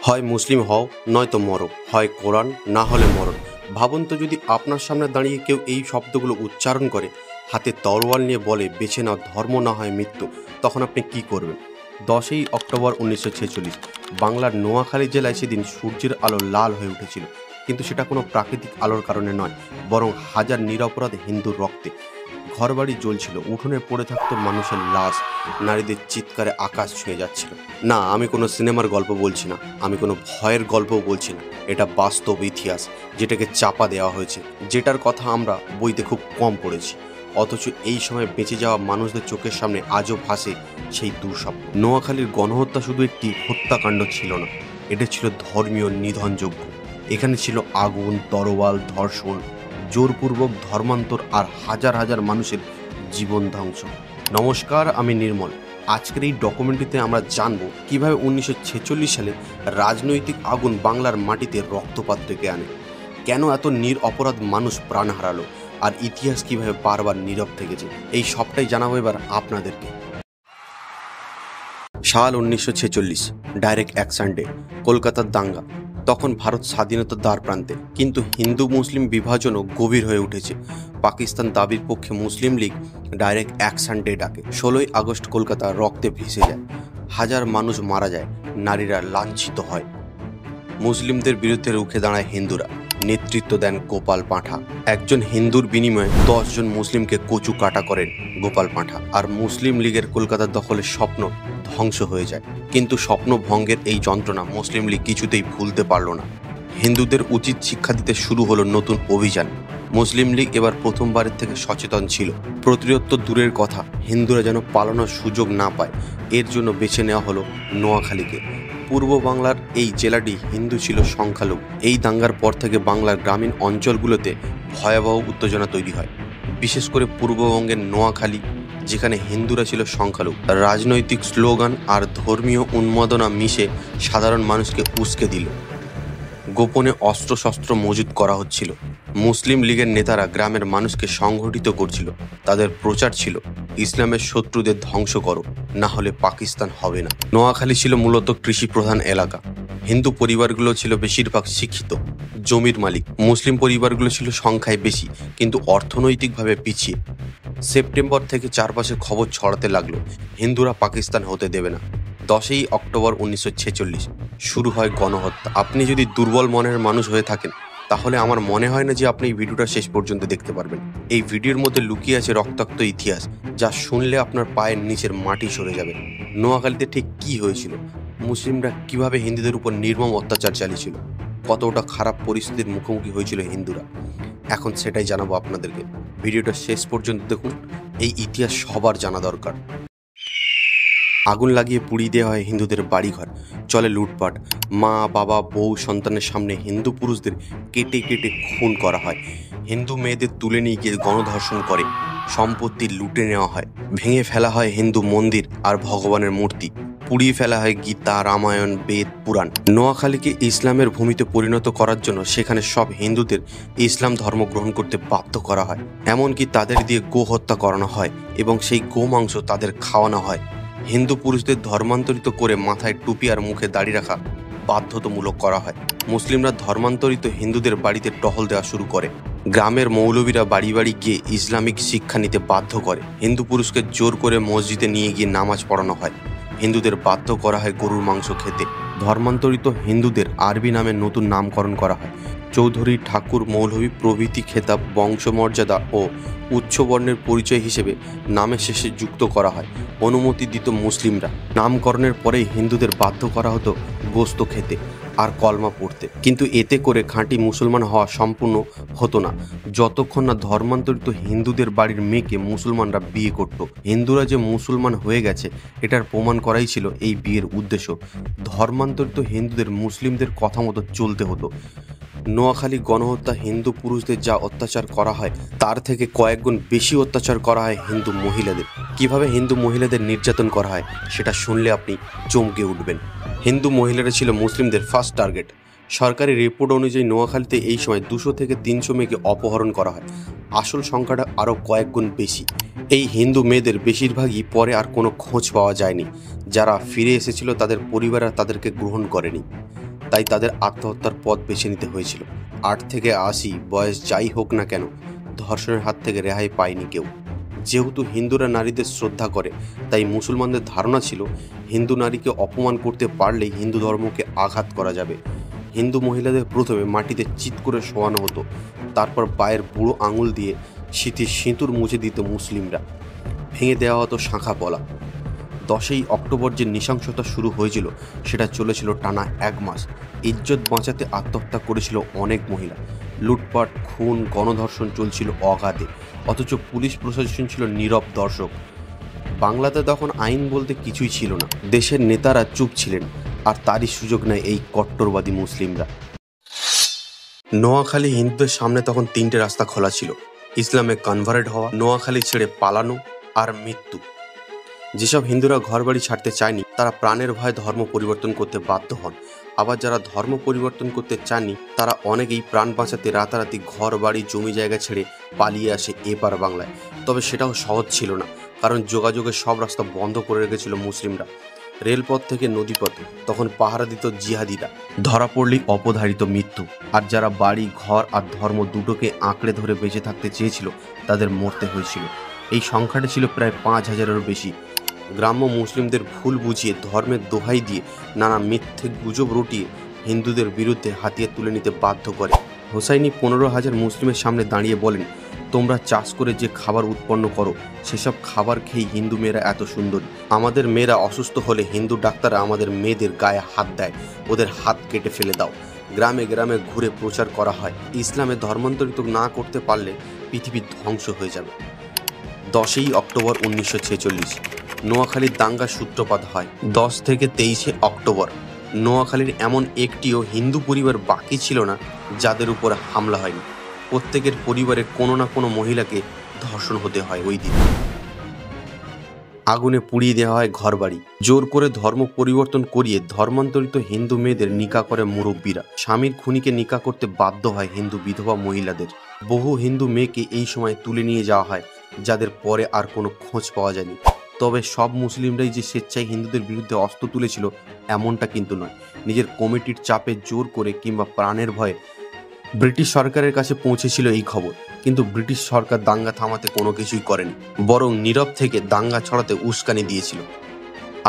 হয় মুসলিম হও নয়তো মরো, হয় কোরআন না হলে মরণ। ভাবুন তো, যদি আপনার সামনে দাঁড়িয়ে কেউ এই শব্দগুলো উচ্চারণ করে, হাতে তরোয়াল নিয়ে বলে বেছে নাও ধর্ম না হয় মৃত্যু, তখন আপনি কি করবেন? 10ই অক্টোবর 1946 বাংলার নোয়াখালী জেলায় সেদিন সূর্যের আলো লাল হয়ে উঠেছিল, কিন্তু সেটা কোনো প্রাকৃতিক আলোর কারণে নয়, বরং হাজার নিরপরাধ হিন্দুর রক্তে। ঘরবাড়ি জ্বলছিল, উঠোনে পড়ে থাকতো মানুষের লাশ, নারীদের চিৎকারে আকাশ ছুঁয়ে যাচ্ছিল। না, আমি কোনো সিনেমার গল্প বলছি না, আমি কোনো ভয়ের গল্পও বলছি না। এটা বাস্তব ইতিহাস, যেটাকে চাপা দেওয়া হয়েছে, যেটার কথা আমরা বইতে খুব কম পড়েছি। অথচ এই সময় বেঁচে যাওয়া মানুষদের চোখের সামনে আজও ভাসে সেই দুঃস্বপ্ন। নোয়াখালীর গণহত্যা শুধু একটি হত্যাকাণ্ড ছিল না, এটা ছিল ধর্মীয় নিধনযজ্ঞ। এখানে ছিল আগুন, তরোয়াল, ধর্ষণ, জোরপূর্বক ধর্মান্তর আর হাজার হাজার মানুষের জীবন ধ্বংস। নমস্কার, আমি নির্মল। আজকের এই ডকুমেন্টারিতে আমরা জানব কিভাবে 1946 সালে রাজনৈতিক আগুন বাংলার মাটিতে রক্তপাত ডেকে আনে, কেন এত নিরপরাধ মানুষ প্রাণ হারালো, আর ইতিহাস কিভাবে বারবার নীরব থেকেছে। এই সবটাই জানাবো এবার আপনাদেরকে। সাল 1946, ডাইরেক্ট অ্যাকশন ডে, কলকাতার দাঙ্গা। তখন ভারত স্বাধীনতার দ্বার প্রান্তে, কিন্তু হিন্দু মুসলিম বিভাজনও গভীর হয়ে উঠেছে। পাকিস্তান দাবির পক্ষে মুসলিম লীগ ডাইরেক্ট অ্যাকশন ডে ডাকে। 16ই আগস্ট কলকাতা রক্তে ভেসে যায়, হাজার মানুষ মারা যায়, নারীরা লাঞ্ছিত হয়। মুসলিমদের বিরুদ্ধে রুখে দাঁড়ায় হিন্দুরা, নেতৃত্ব দেন গোপাল পাঁঠা। একজন হিন্দুর বিনিময়ে 10 জন মুসলিমকে কচু কাটা করেন গোপাল পাঁঠা, আর মুসলিম লীগের কলকাতার দখলের স্বপ্ন ধ্বংস হয়ে যায়। কিন্তু স্বপ্ন ভঙ্গের এই যন্ত্রণা মুসলিম লীগ কিছুতেই ভুলতে পারল না। হিন্দুদের উচিত শিক্ষা দিতে শুরু হলো নতুন অভিযান। মুসলিম লীগ এবার প্রথমবারের থেকে সচেতন ছিল। প্রতিরোধ তো দূরের কথা, হিন্দুরা যেন পালানোর সুযোগ না পায়, এর জন্য বেছে নেওয়া হলো নোয়াখালীকে। পূর্ব বাংলার এই জেলাটি হিন্দু ছিল সংখ্যালঘু। এই দাঙ্গার পর থেকে বাংলার গ্রামীণ অঞ্চলগুলোতে ভয়াবহ উত্তেজনা তৈরি হয়, বিশেষ করে পূর্ববঙ্গের নোয়াখালী, যেখানে হিন্দুরা ছিল সংখ্যালঘু। রাজনৈতিক স্লোগান আর ধর্মীয় উন্মাদনা মিশে সাধারণ মানুষকে উস্কে দিল। গোপনে অস্ত্রশস্ত্র মজুত করা হচ্ছিল। মুসলিম লীগের নেতারা গ্রামের মানুষকে সংগঠিত করছিল। তাদের প্রচার ছিল, ইসলামের শত্রুদের ধ্বংস করো, না হলে পাকিস্তান হবে না। নোয়াখালী ছিল মূলত কৃষি প্রধান এলাকা। হিন্দু পরিবারগুলো ছিল বেশিরভাগ শিক্ষিত, জমির মালিক। মুসলিম পরিবারগুলো ছিল সংখ্যায় বেশি, কিন্তু অর্থনৈতিকভাবে পিছিয়ে। সেপ্টেম্বর থেকে চারপাশে খবর ছড়াতে লাগলো, হিন্দুরা পাকিস্তান হতে দেবে না। 10ই অক্টোবর 1946 শুরু হয় গণহত্যা। আপনি যদি দুর্বল মনের মানুষ হয়ে থাকেন, তাহলে আমার মনে হয় না যে আপনি এই ভিডিওটা শেষ পর্যন্ত দেখতে পারবেন। এই ভিডিওর মধ্যে লুকিয়ে আছে রক্তাক্ত ইতিহাস, যা শুনলে আপনার পায়ের নিচের মাটি সরে যাবে। নোয়াখালীতে ঠিক কি হয়েছিল, মুসলিমরা কিভাবে হিন্দুদের উপর নির্মম অত্যাচার চালিয়েছিল, কতটা খারাপ পরিস্থিতির মুখোমুখি হয়েছিল হিন্দুরা, এখন সেটাই জানাবো আপনাদেরকে। ভিডিওটা শেষ পর্যন্ত দেখুন, এই ইতিহাস সবার জানা দরকার। আগুন লাগিয়ে পুড়িয়ে দেওয়া হয় হিন্দুদের বাড়িঘর, চলে লুটপাট। মা, বাবা, বউ, সন্তানের সামনে হিন্দু পুরুষদের কেটে কেটে খুন করা হয়। হিন্দু মেয়েদের তুলে নিয়ে গিয়ে গণধর্ষণ করে সম্পত্তি লুটে নেওয়া হয়। ভেঙে ফেলা হয় হিন্দু মন্দির আর ভগবানের মূর্তি, পুড়িয়ে ফেলা হয় গীতা, রামায়ণ, বেদ, পুরাণ। নোয়াখালীকে ইসলামের ভূমিতে পরিণত করার জন্য সেখানে সব হিন্দুদের ইসলাম ধর্ম গ্রহণ করতে বাধ্য করা হয়। এমনকি তাদের দিয়ে গো হত্যা করানো হয় এবং সেই গো মাংস তাদের খাওয়ানো হয়। হিন্দু পুরুষদের ধর্মান্তরিত করে মাথায় টুপি আর মুখে দাড়ি রাখা বাধ্যতামূলক করা হয়। মুসলিমরা ধর্মান্তরিত হিন্দুদের বাড়িতে টহল দেওয়া শুরু করে। গ্রামের মৌলবীরা বাড়ি বাড়ি গিয়ে ইসলামিক শিক্ষা নিতে বাধ্য করে। হিন্দু পুরুষকে জোর করে মসজিদে নিয়ে গিয়ে নামাজ পড়ানো হয়। হিন্দুদের বাধ্য করা হয় গরুর মাংস খেতে। ধর্মান্তরিত হিন্দুদের আরবি নামে নতুন নামকরণ করা হয়। চৌধুরী, ঠাকুর, মৌলভী প্রভৃতি খেতাব বংশমর্যাদা ও উচ্চবর্ণের পরিচয় হিসেবে নামের শেষে যুক্ত করা হয়। অনুমতি দিত মুসলিমরা। নামকরণের পরেই হিন্দুদের বাধ্য করা হতো গোস্ত খেতে আর কলমা পড়তে, কিন্তু এতে করে খাঁটি মুসলমান হওয়া সম্পূর্ণ হতো না যতক্ষণ না ধর্মান্তরিত হিন্দুদের বাড়ির মেয়েকে মুসলমানরা বিয়ে করত। হিন্দুরা যে মুসলমান হয়ে গেছে এটার প্রমাণ করাই ছিল এই বিয়ের উদ্দেশ্য। ধর্মান্তরিত হিন্দুদের মুসলিমদের কথা মতো চলতে হতো। নোয়াখালী গণহত্যা হিন্দু পুরুষদের যা অত্যাচার করা হয় তার থেকে কয়েক গুণ বেশি অত্যাচার করা হয় হিন্দু মহিলাদের। কিভাবে হিন্দু মহিলাদের নির্যাতন করা হয় সেটা শুনলে আপনি চমকে উঠবেন। হিন্দু মহিলারা ছিল মুসলিমদের ফার্স্ট টার্গেট। সরকারি রিপোর্ট অনুযায়ী নোয়াখালীতে এই সময় 200 থেকে 300 মেয়েকে অপহরণ করা হয়। আসল সংখ্যাটা আরও কয়েক গুণ বেশি। এই হিন্দু মেয়েদের বেশিরভাগই পরে আর কোনো খোঁজ পাওয়া যায়নি। যারা ফিরে এসেছিল তাদের পরিবার আর তাদেরকে গ্রহণ করেনি। তাই তাদের আত্মহত্যার পথ বেছে নিতে হয়েছিল। 8 থেকে 80 বয়স যাই হোক না কেন, ধর্ষণের হাত থেকে রেহাই পায়নি কেউ। যেহেতু হিন্দুরা নারীদের শ্রদ্ধা করে, তাই মুসলমানদের ধারণা ছিল হিন্দু নারীকে অপমান করতে পারলেই হিন্দু ধর্মকে আঘাত করা যাবে। হিন্দু মহিলাদের প্রথমে মাটিতে চিৎ করে শোয়ানো হতো, তারপর পায়ের বুড়ো আঙুল দিয়ে শীতের সিঁতুর মুছে দিত মুসলিমরা। ভেঙে দেওয়া হতো শাঁখা পলা। 10ই অক্টোবর যে নৃশংসতা শুরু হয়েছিল সেটা চলেছিল টানা 1 মাস। ইজ্জত বাঁচাতে আত্মহত্যা করেছিল অনেক মহিলা। লুটপাট, খুন, গণধর্ষণ চলছিল অগাধে, অথচ পুলিশ প্রশাসন ছিল নীরব দর্শক। বাংলাতে তখন আইন বলতে কিছুই ছিল না। দেশের নেতারা চুপ ছিলেন, আর তারই সুযোগ নেয় এই কট্টরবাদী মুসলিমরা। নোয়াখালী হিন্দুদের সামনে তখন 3টে রাস্তা খোলা ছিল: ইসলামে কনভার্ট হওয়া, নোয়াখালী ছেড়ে পালানো, আর মৃত্যু। যেসব হিন্দুরা ঘরবাড়ি ছাড়তে চায়নি তারা প্রাণের ভয়ে ধর্ম পরিবর্তন করতে বাধ্য হন। আবার যারা ধর্ম পরিবর্তন করতে চাননি তারা অনেকেই প্রাণ বাঁচাতে রাতারাতি ঘর বাড়ি জমি জায়গা ছেড়ে পালিয়ে আসে এপার বাংলায়। তবে সেটাও সহজ ছিল না, কারণ যোগাযোগের সব রাস্তা বন্ধ করে রেখেছিল মুসলিমরা। রেলপথ থেকে নদীপথ তখন পাহারা দিত জিহাদিরা। ধরা পড়লেই অপধারিত মৃত্যু। আর যারা বাড়ি, ঘর আর ধর্ম দুটোকে আঁকড়ে ধরে বেঁচে থাকতে চেয়েছিল তাদের মরতে হয়েছিল। এই সংখ্যাটা ছিল প্রায় 5000-এরও বেশি। গ্রাম্য মুসলিমদের ভুল বুঝিয়ে, ধর্মের দোহাই দিয়ে, নানা মিথ্যে গুজব রটিয়ে হিন্দুদের বিরুদ্ধে হাতিয়ার তুলে নিতে বাধ্য করে। হোসাইনি 15,000 মুসলিমের সামনে দাঁড়িয়ে বলেন, তোমরা চাষ করে যে খাবার উৎপন্ন করো সেসব খাবার খেয়েই হিন্দু মেয়েরা এত সুন্দর। আমাদের মেয়েরা অসুস্থ হলে হিন্দু ডাক্তাররা আমাদের মেয়েদের গায়ে হাত দেয়, ওদের হাত কেটে ফেলে দাও। গ্রামে গ্রামে ঘুরে প্রচার করা হয়, ইসলামে ধর্মান্তরিত না করতে পারলে পৃথিবী ধ্বংস হয়ে যাবে। 10ই অক্টোবর 1946 নোয়াখালীর দাঙ্গার সূত্রপাত হয়। 10 থেকে 23শে অক্টোবর নোয়াখালীর এমন একটিও হিন্দু পরিবার বাকি ছিল না যাদের উপর হামলা হয়নি। প্রত্যেকের পরিবারের কোনো না কোনো মহিলাকে ধর্ষণ হতে হয় ওই দিন। আগুনে পুড়িয়ে দেওয়া হয় ঘরবাড়ি। জোর করে ধর্ম পরিবর্তন করিয়ে ধর্মান্তরিত হিন্দু মেয়েদের নিকা করে মুরব্বীরা। স্বামীর খুনিকে নিকা করতে বাধ্য হয় হিন্দু বিধবা মহিলাদের। বহু হিন্দু মেয়েকে এই সময় তুলে নিয়ে যাওয়া হয়, যাদের পরে আর কোনো খোঁজ পাওয়া যায়নি। তবে সব মুসলিমরাই যে স্বেচ্ছায় হিন্দুদের বিরুদ্ধে অস্ত্র তুলেছিল এমনটা কিন্তু নয়। নিজের কমিটির চাপে জোর করে কিংবা প্রাণের ভয়ে ব্রিটিশ সরকারের কাছে পৌঁছেছিল এই খবর, কিন্তু ব্রিটিশ সরকার দাঙ্গা থামাতে কোনো কিছুই করেনি, বরং নীরব থেকে দাঙ্গা ছড়াতে উস্কানি দিয়েছিল।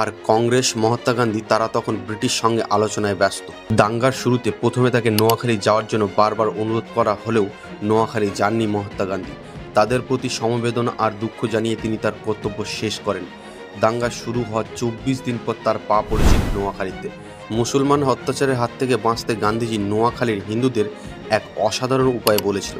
আর কংগ্রেস, মহাত্মা গান্ধী তারা তখন ব্রিটিশ সঙ্গে আলোচনায় ব্যস্ত। দাঙ্গার শুরুতে প্রথমে তাকে নোয়াখালী যাওয়ার জন্য বারবার অনুরোধ করা হলেও নোয়াখালী যাননি মহাত্মা গান্ধী। তাদের প্রতি সমবেদনা আর দুঃখ জানিয়ে তিনি তার কর্তব্য শেষ করেন। দাঙ্গা শুরু হওয়ার 24 দিন পর তার পা পড়েছিল নোয়াখালীতে। মুসলমান অত্যাচারের হাত থেকে বাঁচতে গান্ধীজি নোয়াখালীর হিন্দুদের এক অসাধারণ উপায় বলেছিল।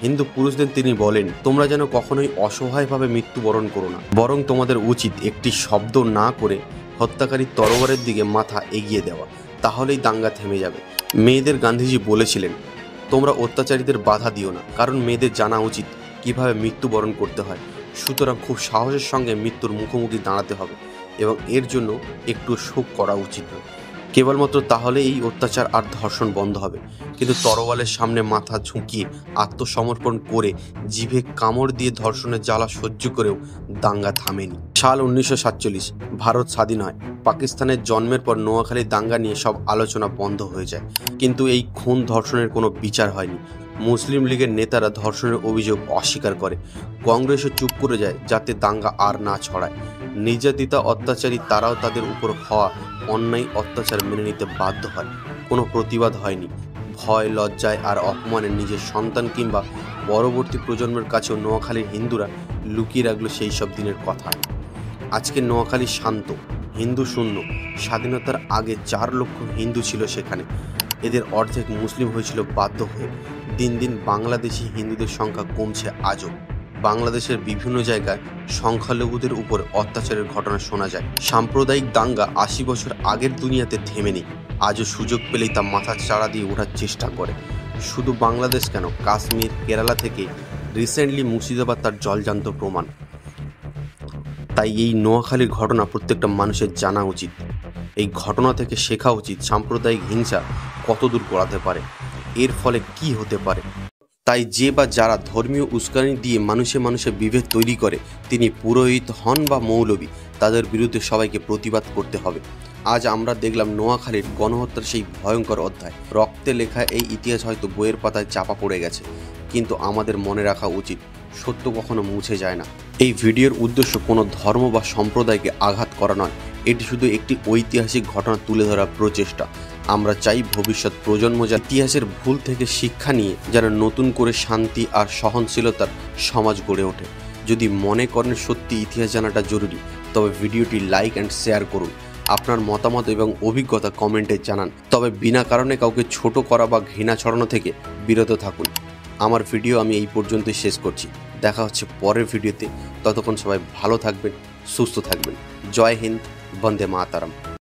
হিন্দু পুরুষদের তিনি বলেন, তোমরা যেন কখনোই অসহায়ভাবে মৃত্যুবরণ করো না, বরং তোমাদের উচিত একটি শব্দ না করে হত্যাকারী তরবারের দিকে মাথা এগিয়ে দেওয়া, তাহলেই দাঙ্গা থেমে যাবে। মেয়েদের গান্ধীজি বলেছিলেন, তোমরা অত্যাচারীদের বাধা দিও না, কারণ মেয়েদের জানা উচিত কিভাবে মৃত্যুবরণ করতে হয়। সুতরাং খুব সাহসের সঙ্গে মৃত্যুর মুখোমুখি দাঁড়াতে হবে এবং এর জন্য একটু শোক করা উচিত নয়। কেবলমাত্র তাহলে এই অত্যাচার আর ধর্ষণ বন্ধ হবে। কিন্তু তরোয়ালের সামনে মাথা ঝুঁকিয়ে আত্মসমর্পণ করে জিভে কামড় দিয়ে ধর্ষণের জ্বালা সহ্য করেও দাঙ্গা থামেনি। সাল 1947 ভারত স্বাধীন হয়। পাকিস্তানের জন্মের পর নোয়াখালী দাঙ্গা নিয়ে সব আলোচনা বন্ধ হয়ে যায়, কিন্তু এই খুন ধর্ষণের কোনো বিচার হয়নি। মুসলিম লীগের নেতারা ধর্ষণের অভিযোগ অস্বীকার করে, কংগ্রেসও চুপ করে যায় যাতে দাঙ্গা আর না ছড়ায়। নির্যাতিতা অত্যাচারী তারাও তাদের উপর হওয়া অন্যায় অত্যাচার মেনে নিতে বাধ্য হয়। কোনো প্রতিবাদ হয়নি। ভয়, লজ্জায় আর অপমানে নিজের সন্তান কিংবা পরবর্তী প্রজন্মের কাছেও নোয়াখালীর হিন্দুরা লুকিয়ে রাখল সেই সব দিনের কথা। আজকে নোয়াখালী শান্ত, হিন্দু শূন্য। স্বাধীনতার আগে 4 লক্ষ হিন্দু ছিল সেখানে, এদের অর্ধেক মুসলিম হয়েছিল বাধ্য হয়ে। দিন দিন বাংলাদেশি হিন্দুদের সংখ্যা কমছে আজও। বাংলাদেশের বিভিন্ন জায়গায় সংখ্যালঘুদের উপর অত্যাচারের ঘটনা শোনা যায়। সাম্প্রদায়িক দাঙ্গা 80 বছর আগের দুনিয়াতে থেমেনি, আজও সুযোগ পেলেই তা মাথা চাড়া দিয়ে ওঠার চেষ্টা করে। শুধু বাংলাদেশ কেন, কাশ্মীর, কেরালা থেকে রিসেন্টলি মুর্শিদাবাদ তার জলজান্ত প্রমাণ। তাই এই নোয়াখালীর ঘটনা প্রত্যেকটা মানুষের জানা উচিত। এই ঘটনা থেকে শেখা উচিত সাম্প্রদায়িক হিংসা কতদূর গড়াতে পারে, এর ফলে কি হতে পারে। তাই যে বা যারা ধর্মীয় উস্কানি দিয়ে মানুষে মানুষে বিভেদ তৈরি করে, তিনি পুরোহিত হন বা মৌলবী, তাদের বিরুদ্ধে সবাইকে প্রতিবাদ করতে হবে। আজ আমরা দেখলাম নোয়াখালীর গণহত্যার সেই ভয়ঙ্কর অধ্যায়। রক্তে লেখা এই ইতিহাস হয়তো বইয়ের পাতায় চাপা পড়ে গেছে, কিন্তু আমাদের মনে রাখা উচিত সত্য কখনো মুছে যায় না। এই ভিডিওর উদ্দেশ্য কোনো ধর্ম বা সম্প্রদায়কে আঘাত করা নয়, এটি শুধু একটি ঐতিহাসিক ঘটনা তুলে ধরার প্রচেষ্টা। আমরা চাই ভবিষ্যৎ প্রজন্ম যা ইতিহাসের ভুল থেকে শিক্ষা নিয়ে যেন নতুন করে শান্তি আর সহনশীলতার সমাজ গড়ে ওঠে। যদি মনে করেন সত্যি ইতিহাস জানাটা জরুরি, তবে ভিডিওটি লাইক অ্যান্ড শেয়ার করুন। আপনার মতামত এবং অভিজ্ঞতা কমেন্টে জানান। তবে বিনা কারণে কাউকে ছোট করা বা ঘৃণা ছড়ানো থেকে বিরত থাকুন। আমার ভিডিও আমি এই পর্যন্তই শেষ করছি। দেখা হচ্ছে পরের ভিডিওতে। ততক্ষণ সবাই ভালো থাকবেন, সুস্থ থাকবেন। জয় হিন্দ, বন্দে মাতরম।